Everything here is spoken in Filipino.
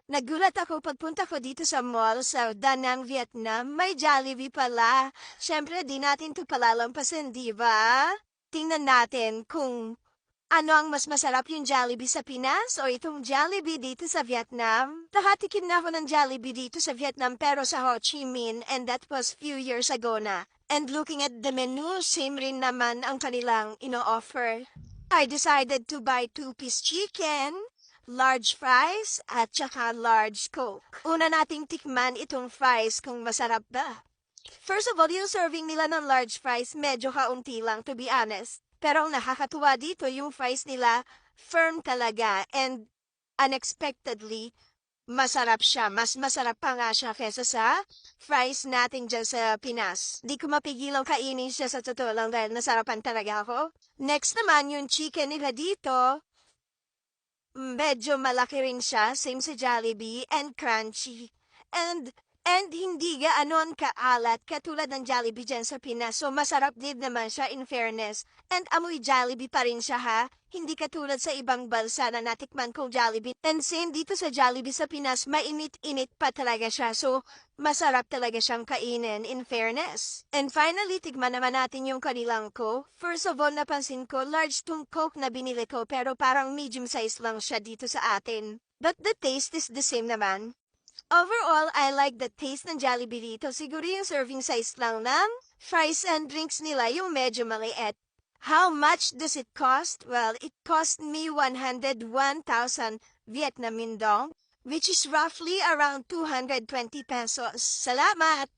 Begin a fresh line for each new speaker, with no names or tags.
Nagulat ako pagpunta ko dito sa mall sa Da Nang, Vietnam. May Jollibee pala. Siyempre, di natin to palalampasin, di ba? Tingnan natin kung ano ang mas masarap, yung Jollibee sa Pinas o itong Jollibee dito sa Vietnam. Nakatikim na ako ng Jollibee dito sa Vietnam pero sa Ho Chi Minh, and that was few years ago na. And looking at the menu, same rin naman ang kanilang ino-offer. I decided to buy 2-piece chicken, large fries, at saka large Coke. Una nating tikman itong fries kung masarap ba. First of all, yung serving nila ng large fries, medyo kaunti lang, to be honest. Pero ang nakakatuwa dito, yung fries nila, firm talaga, and unexpectedly, masarap siya. Mas masarap pa nga siya kesa sa fries natin dyan sa Pinas. Di ko mapigilang kainin siya sa totoo lang dahil nasarapan talaga ako. Next naman, yung chicken nila dito, medyo malaki rin siya, same sa Jollibee, and crunchy. And hindi gaanon kaalat katulad ng Jollibee dyan sa Pinas. So masarap din naman siya in fairness. And amoy Jollibee pa rin siya ha. Hindi katulad sa ibang bansa na natikman kong Jollibee. And same dito sa Jollibee sa Pinas, mainit-init pa talaga siya. So masarap talaga siyang kainin in fairness. And finally, tikman naman natin yung kanilang Coke. First of all, napansin ko, large tong Coke na binili ko pero parang medium size lang siya dito sa atin. But the taste is the same naman. Overall, I like the taste ng Jollibee dito. Siguro yung serving size lang ng fries and drinks nila yung medyo maliit. How much does it cost? Well, it cost me 101,000 Vietnamese dong, which is roughly around 220 pesos. Salamat!